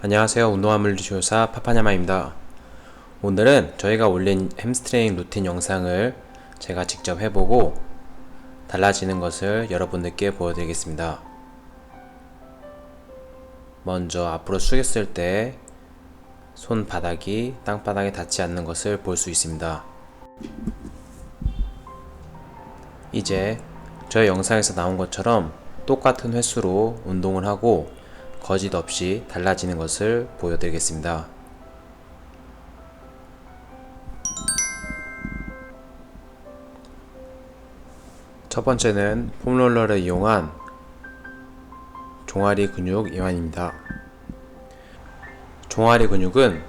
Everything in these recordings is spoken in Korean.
안녕하세요. 운동화 물리치료사 파파냐마입니다. 오늘은 저희가 올린 햄스트링 루틴 영상을 제가 직접 해보고 달라지는 것을 여러분들께 보여드리겠습니다. 먼저 앞으로 숙였을 때 손바닥이 땅바닥에 닿지 않는 것을 볼 수 있습니다. 이제 저희 영상에서 나온 것처럼 똑같은 횟수로 운동을 하고 거짓 없이 달라지는 것을 보여드리겠습니다. 첫 번째는 폼롤러를 이용한 종아리 근육 이완입니다. 종아리 근육은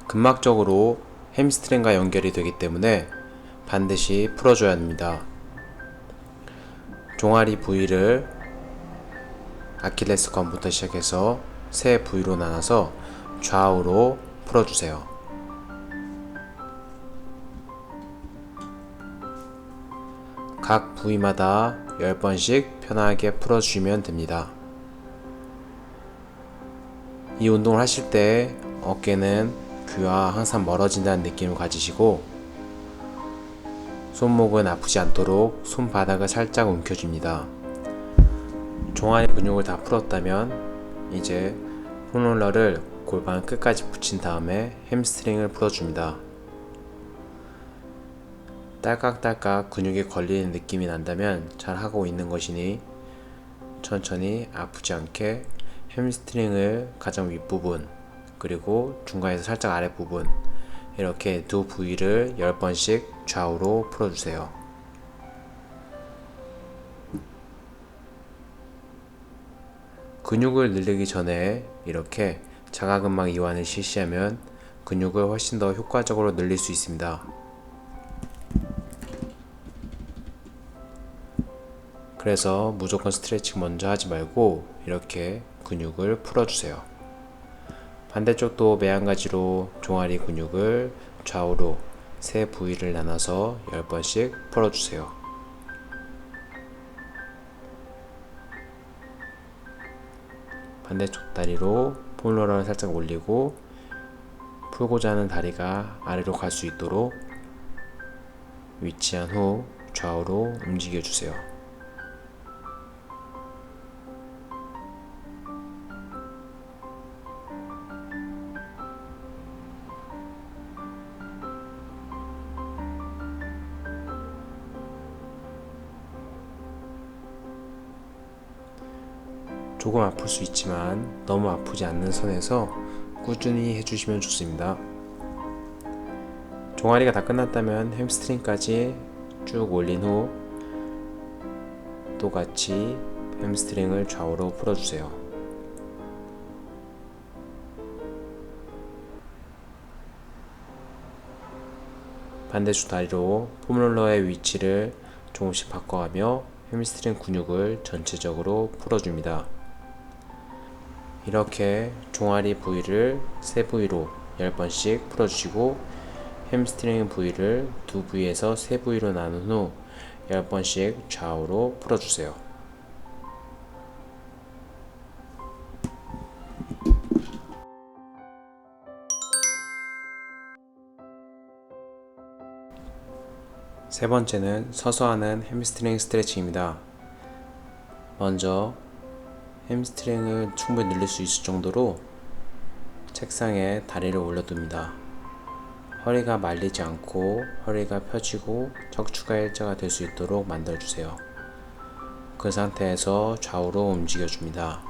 근막적으로 햄스트링과 연결이 되기 때문에 반드시 풀어줘야 합니다. 종아리 부위를 아킬레스건부터 시작해서 세 부위로 나눠서 좌우로 풀어주세요. 각 부위마다 10번씩 편하게 풀어주시면 됩니다. 이 운동을 하실 때 어깨는 귀와 항상 멀어진다는 느낌을 가지시고 손목은 아프지 않도록 손바닥을 살짝 움켜줍니다. 종아리 근육을 다 풀었다면 이제 폼롤러를 골반 끝까지 붙인 다음에 햄스트링을 풀어줍니다. 딸깍딸깍 근육이 걸리는 느낌이 난다면 잘 하고 있는 것이니 천천히 아프지 않게 햄스트링을 가장 윗부분 그리고 중간에서 살짝 아랫부분 이렇게 두 부위를 10번씩 좌우로 풀어주세요. 근육을 늘리기 전에 이렇게 자가근막 이완을 실시하면 근육을 훨씬 더 효과적으로 늘릴 수 있습니다. 그래서 무조건 스트레칭 먼저 하지 말고 이렇게 근육을 풀어주세요. 반대쪽도 매한가지로 종아리 근육을 좌우로 세 부위를 나눠서 10번씩 풀어주세요. 반대쪽 다리로 폼롤러를 살짝 올리고 풀고자 하는 다리가 아래로 갈 수 있도록 위치한 후 좌우로 움직여주세요. 조금 아플 수 있지만 너무 아프지 않는 선에서 꾸준히 해주시면 좋습니다. 종아리가 다 끝났다면 햄스트링까지 쭉 올린 후 똑같이 햄스트링을 좌우로 풀어주세요. 반대쪽 다리로 폼롤러의 위치를 조금씩 바꿔가며 햄스트링 근육을 전체적으로 풀어줍니다. 이렇게 종아리 부위를 세 부위로 10번씩 풀어주시고 햄스트링 부위를 두 부위에서 세 부위로 나눈 후 10번씩 좌우로 풀어주세요. 세 번째는 서서 하는 햄스트링 스트레칭입니다. 먼저 햄스트링을 충분히 늘릴 수 있을 정도로 책상에 다리를 올려둡니다. 허리가 말리지 않고 허리가 펴지고 척추가 일자가 될 수 있도록 만들어주세요. 그 상태에서 좌우로 움직여줍니다.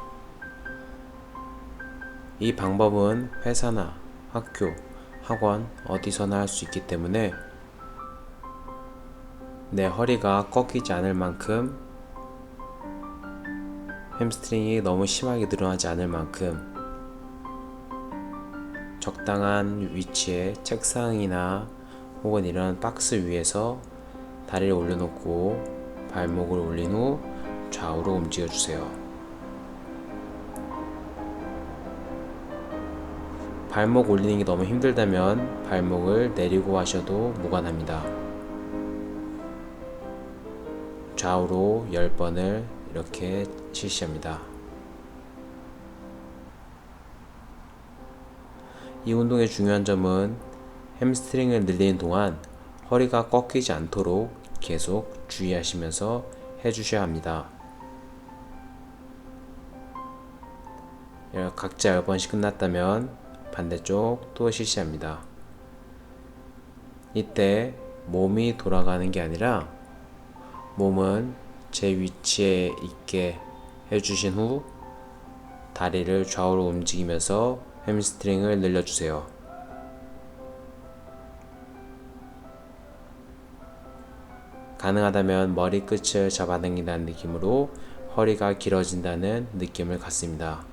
이 방법은 회사나 학교, 학원 어디서나 할 수 있기 때문에 내 허리가 꺾이지 않을 만큼 햄스트링이 너무 심하게 늘어나지 않을 만큼 적당한 위치의 책상이나 혹은 이런 박스 위에서 다리를 올려놓고 발목을 올린 후 좌우로 움직여주세요. 발목 올리는 게 너무 힘들다면 발목을 내리고 하셔도 무관합니다. 좌우로 10번을 이렇게 실시합니다. 이 운동의 중요한 점은 햄스트링을 늘리는 동안 허리가 꺾이지 않도록 계속 주의하시면서 해주셔야 합니다. 각자 10번씩 끝났다면 반대쪽 또 실시합니다. 이때 몸이 돌아가는 게 아니라 몸은 제 위치에 있게 해주신 후 다리를 좌우로 움직이면서 햄스트링을 늘려주세요. 가능하다면 머리끝을 잡아당긴다는 느낌으로 허리가 길어진다는 느낌을 갖습니다.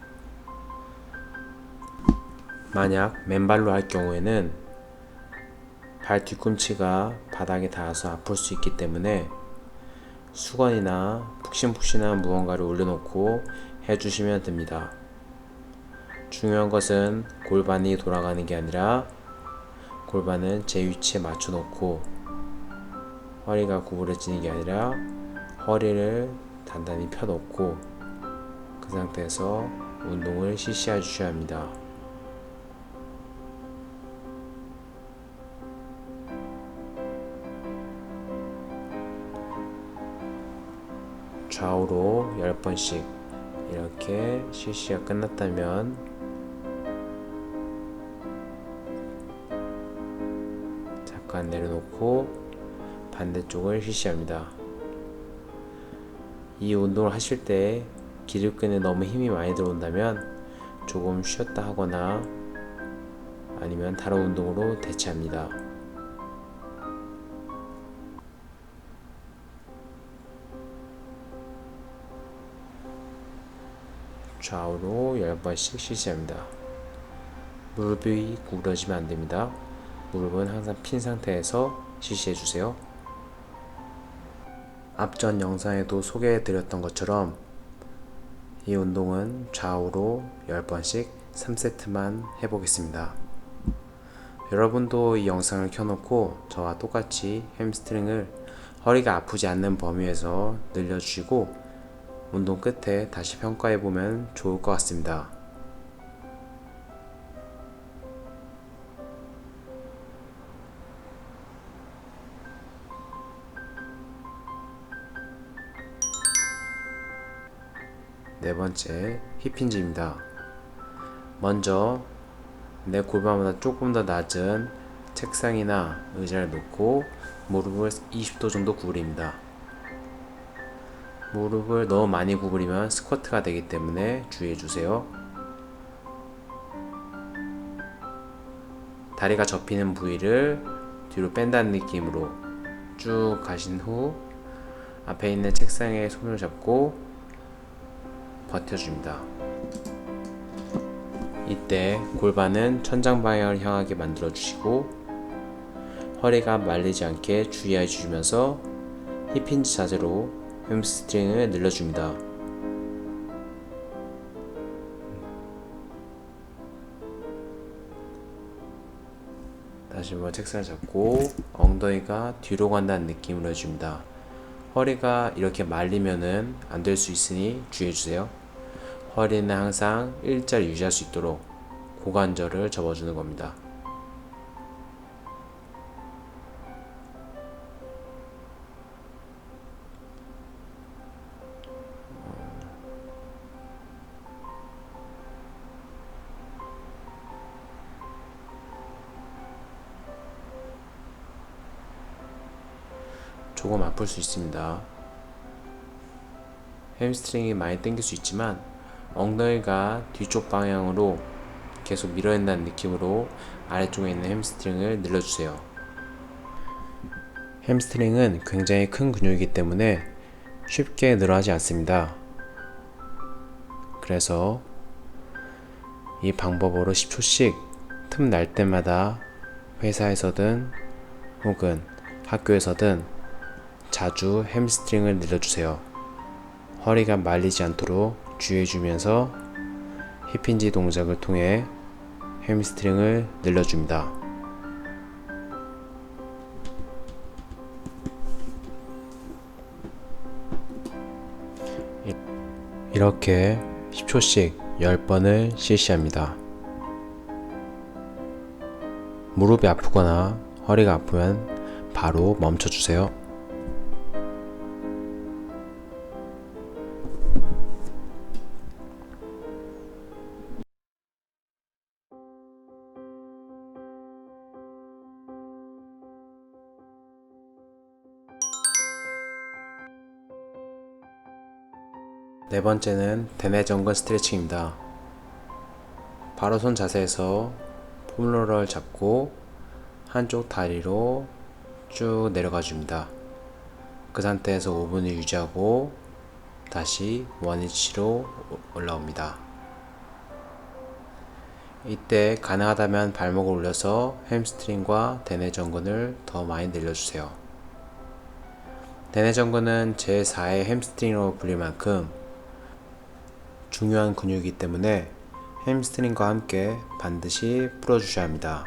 만약 맨발로 할 경우에는 발 뒤꿈치가 바닥에 닿아서 아플 수 있기 때문에 수건이나 푹신푹신한 무언가를 올려놓고 해주시면 됩니다. 중요한 것은 골반이 돌아가는 게 아니라 골반은 제 위치에 맞춰놓고 허리가 구부러지는 게 아니라 허리를 단단히 펴놓고 그 상태에서 운동을 실시해 주셔야 합니다. 좌우로 10번씩 이렇게 실시가 끝났다면 잠깐 내려놓고 반대쪽을 실시합니다. 이 운동을 하실 때 기립근에 너무 힘이 많이 들어온다면 조금 쉬었다 하거나 아니면 다른 운동으로 대체합니다. 좌우로 10번씩 실시합니다. 무릎이 구부러지면 안됩니다. 무릎은 항상 핀 상태에서 실시해주세요. 앞전 영상에도 소개해드렸던 것처럼 이 운동은 좌우로 10번씩 3세트만 해보겠습니다. 여러분도 이 영상을 켜놓고 저와 똑같이 햄스트링을 허리가 아프지 않는 범위에서 늘려주시고 운동 끝에 다시 평가해보면 좋을 것 같습니다. 네 번째, 힙힌지입니다. 먼저 내 골반보다 조금 더 낮은 책상이나 의자를 놓고 무릎을 20도 정도 구부립니다. 무릎을 너무 많이 구부리면 스쿼트가 되기 때문에 주의해주세요. 다리가 접히는 부위를 뒤로 뺀다는 느낌으로 쭉 가신 후 앞에 있는 책상에 손을 잡고 버텨줍니다. 이때 골반은 천장 방향을 향하게 만들어 주시고 허리가 말리지 않게 주의해 주시면서 힙힌지 자세로 햄스트링을 늘려줍니다. 다시 한번 책상을 잡고 엉덩이가 뒤로 간다는 느낌으로 해줍니다. 허리가 이렇게 말리면은 안 될 수 있으니 주의해주세요. 허리는 항상 일자를 유지할 수 있도록 고관절을 접어주는 겁니다. 조금 아플 수 있습니다. 햄스트링이 많이 당길 수 있지만 엉덩이가 뒤쪽 방향으로 계속 밀어낸다는 느낌으로 아래쪽에 있는 햄스트링을 늘려주세요. 햄스트링은 굉장히 큰 근육이기 때문에 쉽게 늘어나지 않습니다. 그래서 이 방법으로 10초씩 틈 날 때마다 회사에서든 혹은 학교에서든 자주 햄스트링을 늘려주세요. 허리가 말리지 않도록 주의해주면서 힙힌지 동작을 통해 햄스트링을 늘려줍니다. 이렇게 10초씩 10번을 실시합니다. 무릎이 아프거나 허리가 아프면 바로 멈춰주세요. 네 번째는 대뇌전근 스트레칭입니다. 바로 손 자세에서 폼롤러를 잡고 한쪽 다리로 쭉 내려가 줍니다. 그 상태에서 5분을 유지하고 다시 원위치로 올라옵니다. 이때 가능하다면 발목을 올려서 햄스트링과 대뇌전근을 더 많이 늘려주세요. 대뇌전근은 제4의 햄스트링으로 불릴 만큼 중요한 근육이기 때문에 햄스트링과 함께 반드시 풀어주셔야 합니다.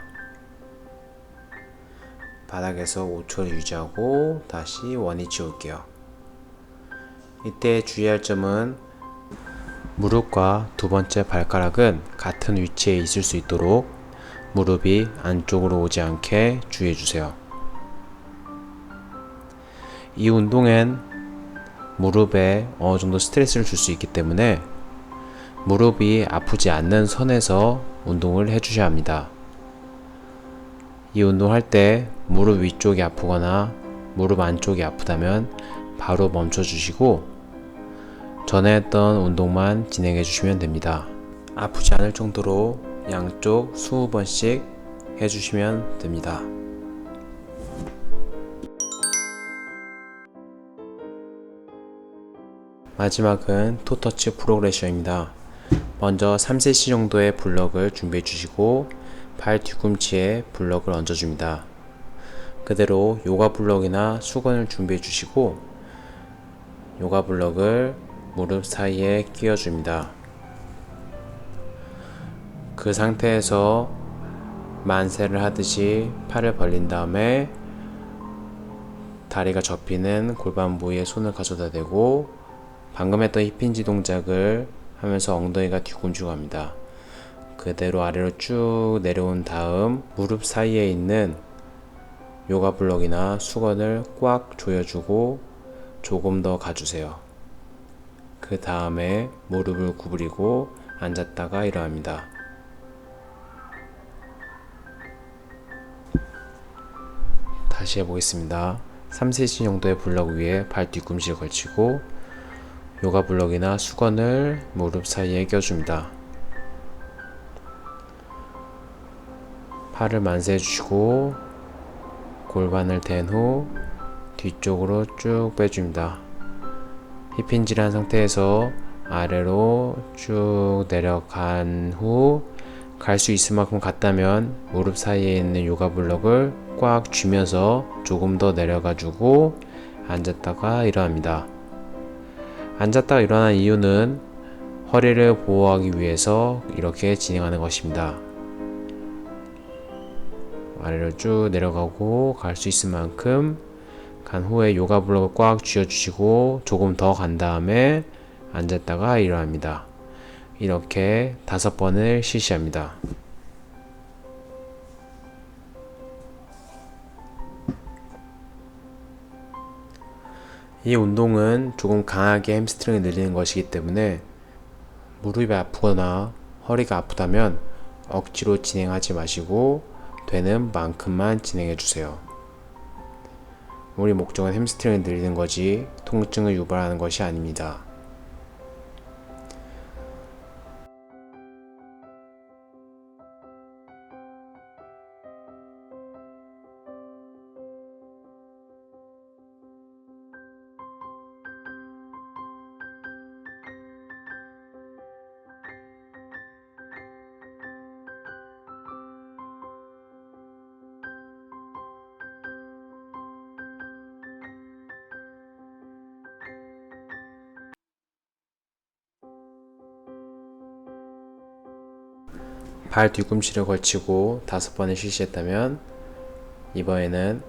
바닥에서 5초를 유지하고 다시 원위치 올게요. 이때 주의할 점은 무릎과 두 번째 발가락은 같은 위치에 있을 수 있도록 무릎이 안쪽으로 오지 않게 주의해주세요. 이 운동엔 무릎에 어느 정도 스트레스를 줄 수 있기 때문에 무릎이 아프지 않는 선에서 운동을 해주셔야 합니다. 이 운동할 때 무릎 위쪽이 아프거나 무릎 안쪽이 아프다면 바로 멈춰주시고 전에 했던 운동만 진행해 주시면 됩니다. 아프지 않을 정도로 양쪽 20번씩 해주시면 됩니다. 마지막은 토터치 프로그레션입니다. 먼저 3cm 정도의 블럭을 준비해 주시고 발 뒤꿈치에 블럭을 얹어 줍니다. 그대로 요가 블럭이나 수건을 준비해 주시고 요가 블럭을 무릎 사이에 끼워 줍니다. 그 상태에서 만세를 하듯이 팔을 벌린 다음에 다리가 접히는 골반 부위에 손을 가져다 대고 방금 했던 힙힌지 동작을 하면서 엉덩이가 뒤꿈치로 갑니다. 그대로 아래로 쭉 내려온 다음 무릎 사이에 있는 요가 블럭이나 수건을 꽉 조여주고 조금 더 가주세요. 그 다음에 무릎을 구부리고 앉았다가 일어납니다. 다시 해보겠습니다. 3cm 정도의 블럭 위에 발 뒤꿈치를 걸치고 요가 블럭이나 수건을 무릎 사이에 껴줍니다. 팔을 만세해 주시고 골반을 댄 후 뒤쪽으로 쭉 빼줍니다. 힙힌지를 한 상태에서 아래로 쭉 내려간 후 갈 수 있을 만큼 갔다면 무릎 사이에 있는 요가 블럭을 꽉 쥐면서 조금 더 내려가 주고 앉았다가 일어납니다. 앉았다가 일어난 이유는 허리를 보호하기 위해서 이렇게 진행하는 것입니다. 아래로 쭉 내려가고 갈 수 있을 만큼 간 후에 요가 블럭을 꽉 쥐어주시고 조금 더 간 다음에 앉았다가 일어납니다. 이렇게 5번을 실시합니다. 이 운동은 조금 강하게 햄스트링을 늘리는 것이기 때문에 무릎이 아프거나 허리가 아프다면 억지로 진행하지 마시고 되는 만큼만 진행해 주세요. 우리 목적은 햄스트링을 늘리는 거지 통증을 유발하는 것이 아닙니다. 발 뒤꿈치를 걸치고 5번을 실시했다면 이번에는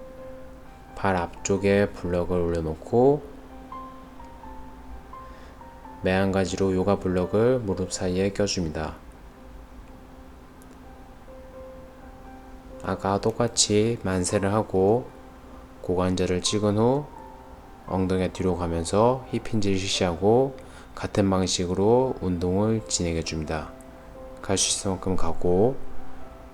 발 앞쪽에 블럭을 올려놓고 매한가지로 요가 블록을 무릎 사이에 껴줍니다. 아까와 똑같이 만세를 하고 고관절을 찍은 후 엉덩이가 뒤로 가면서 힙힌지를 실시하고 같은 방식으로 운동을 진행해 줍니다. 갈 수 있을 만큼 가고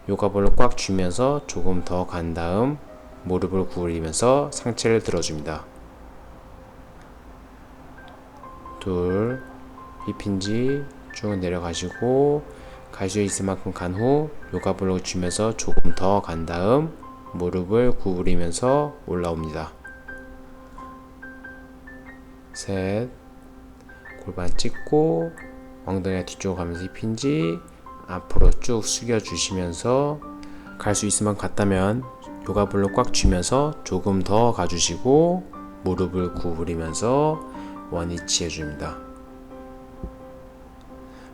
요가볼을 꽉 쥐면서 조금 더 간 다음 무릎을 구부리면서 상체를 들어줍니다. 둘, 힙힌지 쭉 내려가시고 갈 수 있을 만큼 간 후 요가볼을 쥐면서 조금 더 간 다음 무릎을 구부리면서 올라옵니다. 셋, 골반 찍고 엉덩이가 뒤쪽으로 가면서 힙힌지 앞으로 쭉 숙여주시면서 갈 수 있으면 갔다면 요가볼로 꽉 쥐면서 조금 더 가주시고 무릎을 구부리면서 원위치 해줍니다.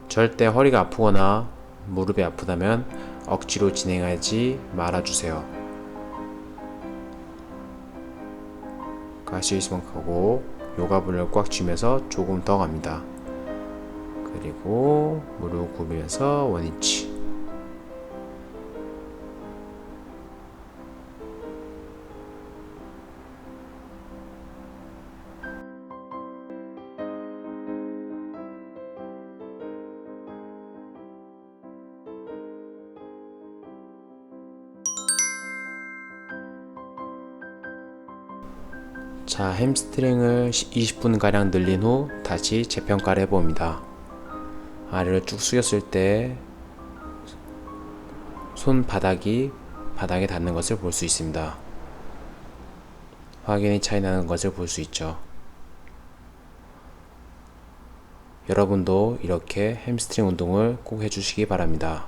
절대 허리가 아프거나 무릎이 아프다면 억지로 진행하지 말아주세요. 갈 수 있으면 가고 요가볼을 꽉 쥐면서 조금 더 갑니다. 그리고 무릎 굽으면서 원위치. 자, 햄스트링을 20분가량 늘린 후 다시 재평가를 해봅니다. 아래를 쭉 숙였을 때 손바닥이 바닥에 닿는 것을 볼 수 있습니다. 확연히 차이 나는 것을 볼 수 있죠. 여러분도 이렇게 햄스트링 운동을 꼭 해주시기 바랍니다.